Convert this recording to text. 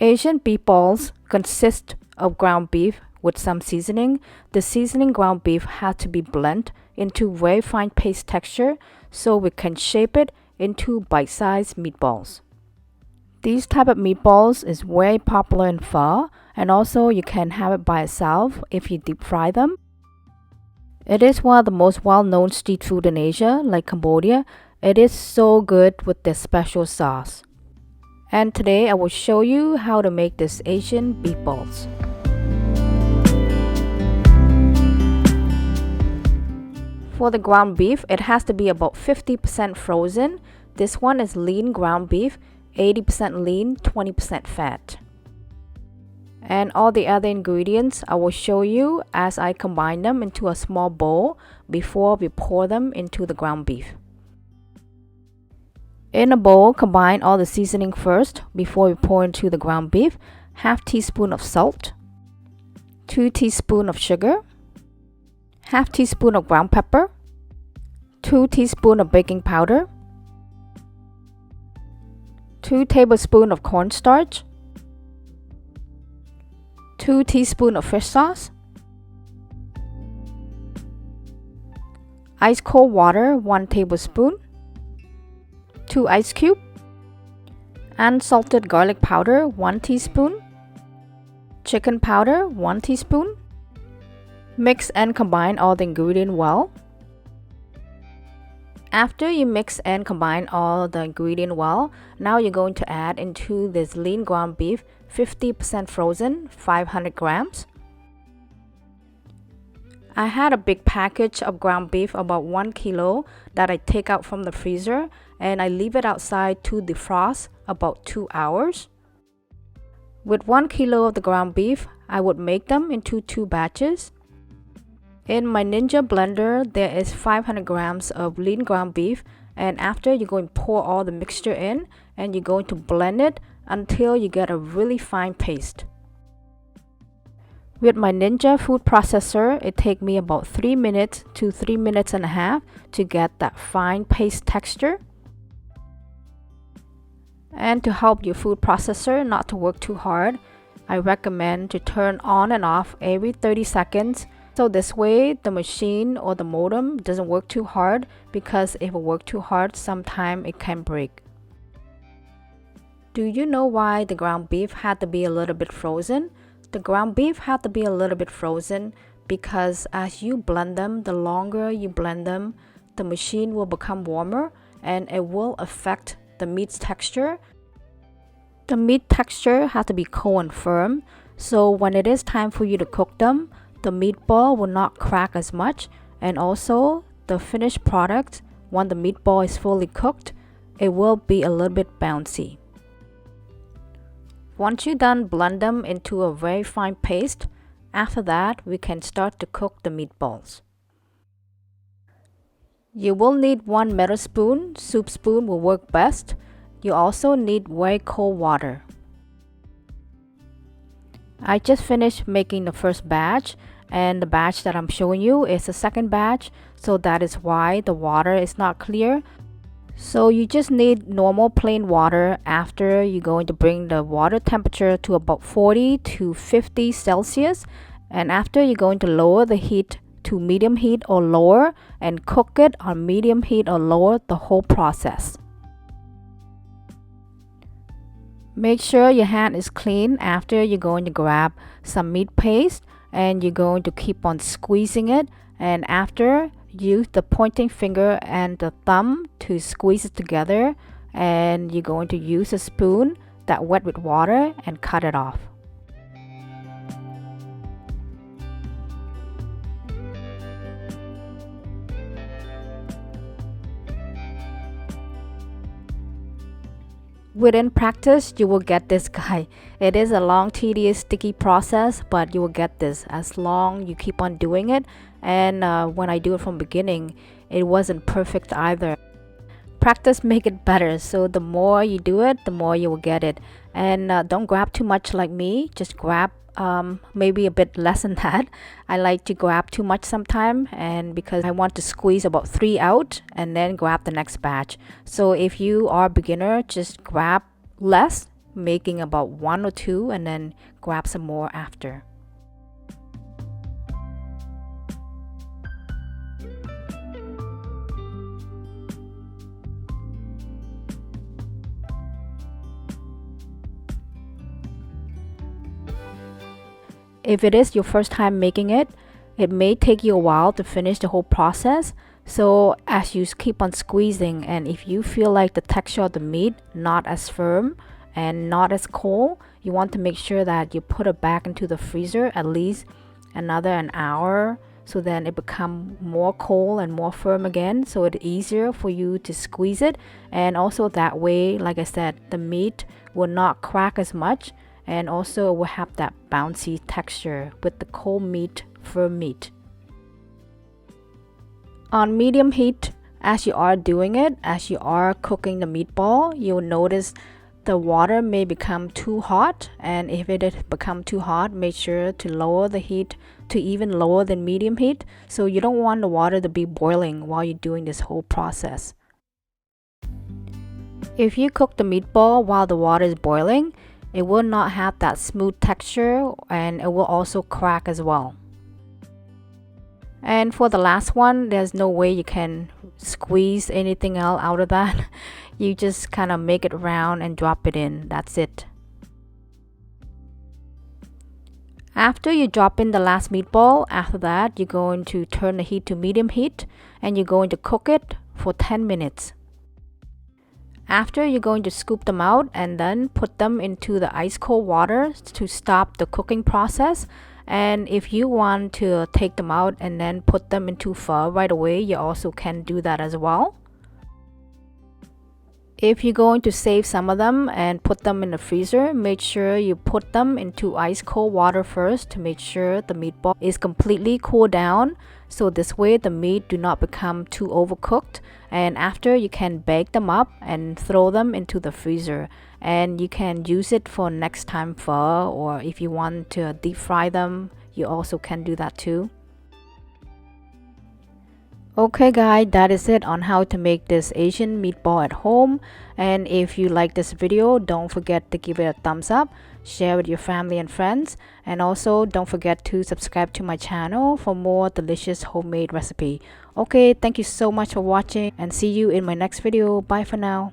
Asian meatballs consist of ground beef with some seasoning. The seasoning ground beef has to be blended into very fine paste texture so we can shape it into bite-sized meatballs. These type of meatballs is very popular in pho, and also you can have it by itself if you deep fry them. It is one of the most well-known street food in Asia, like Cambodia. It is so good with this special sauce. And today I will show you how to make this Asian meatballs. For the ground beef, it has to be about 50% frozen. This one is lean ground beef, 80% lean, 20% fat. And all the other ingredients I will show you as I combine them into a small bowl before we pour them into the ground beef. In a bowl, combine all the seasoning first before we pour into the ground beef. Half teaspoon of salt, 2 teaspoons of sugar, half teaspoon of ground pepper, 2 teaspoons of baking powder, 2 tablespoons of cornstarch, 2 teaspoons of fish sauce, ice cold water 1 tablespoon, 2 ice cubes, unsalted garlic powder 1 teaspoon, chicken powder 1 teaspoon. Mix and combine all the ingredients well. After you mix and combine all the ingredients well, now you're going to add into this lean ground beef 50% frozen, 500 grams. I had a big package of ground beef, about 1 kilo, that I take out from the freezer and I leave it outside to defrost about 2 hours. With 1 kilo of the ground beef, I would make them into 2 batches. In my Ninja blender, there is 500 grams of lean ground beef, and after you're going to pour all the mixture in and you're going to blend it until you get a really fine paste. With my Ninja food processor, it takes me about 3 minutes to 3 minutes and a half to get that fine paste texture. And to help your food processor not to work too hard, I recommend to turn on and off every 30 seconds. So this way the machine or the modem doesn't work too hard, because if it works too hard, sometimes it can break. Do you know why the ground beef had to be a little bit frozen? The ground beef had to be a little bit frozen because as you blend them, the longer you blend them, the machine will become warmer and it will affect the meat's texture. The meat texture has to be cold and firm, so when it is time for you to cook them, the meatball will not crack as much, and also the finished product, when the meatball is fully cooked, it will be a little bit bouncy. Once you're done, blend them into a very fine paste. After that, we can start to cook the meatballs. You will need 1 metal spoon. Soup spoon will work best. You also need very cold water. I just finished making the first batch, and the batch that I'm showing you is the second batch, so that is why the water is not clear. So you just need normal plain water. After you're going to bring the water temperature to about 40 to 50 Celsius, and after you're going to lower the heat to medium heat or lower and cook it on medium heat or lower the whole process. Make sure your hand is clean after you're going to grab some meat paste, and you're going to keep on squeezing it, and after use the pointing finger and the thumb to squeeze it together, and you're going to use a spoon that wet with water and cut it off. Within practice, you will get this guy. It is a long, tedious, sticky process, but you will get this as long you keep on doing it. And when I do it from beginning, it wasn't perfect either. Practice make it better, so the more you do it, the more you will get it. And don't grab too much like me. Just grab maybe a bit less than that. I like to grab too much sometime, and because I want to squeeze about 3 out and then grab the next batch. So if you are a beginner, just grab less making about 1 or 2 and then grab some more after. If it is your first time making it, it may take you a while to finish the whole process. So as you keep on squeezing, and if you feel like the texture of the meat not as firm and not as cold, you want to make sure that you put it back into the freezer at least an hour, so then it become more cold and more firm again, so it's easier for you to squeeze it. And also that way, like I said, the meat will not crack as much, and also it will have that bouncy texture with the cold meat, firm meat. On medium heat, as you are doing it, as you are cooking the meatball, you'll notice the water may become too hot, and if it has become too hot, make sure to lower the heat to even lower than medium heat. So you don't want the water to be boiling while you're doing this whole process. If you cook the meatball while the water is boiling, it will not have that smooth texture, and it will also crack as well. And for the last one, there's no way you can squeeze anything else out of that. You just kind of make it round and drop it in. That's it. After you drop in the last meatball, after that, you're going to turn the heat to medium heat, and you're going to cook it for 10 minutes. After, you're going to scoop them out and then put them into the ice cold water to stop the cooking process. And if you want to take them out and then put them into pho right away, you also can do that as well. If you're going to save some of them and put them in the freezer, make sure you put them into ice cold water first to make sure the meatball is completely cooled down. So this way the meat do not become too overcooked. And after, you can bake them up and throw them into the freezer. And you can use it for next time pho, or if you want to deep fry them, you also can do that too. Okay guys, that is it on how to make this Asian meatball at home. And if you like this video, don't forget to give it a thumbs up, share with your family and friends, and also don't forget to subscribe to my channel for more delicious homemade recipe. Okay, thank you so much for watching, and see you in my next video. Bye for now.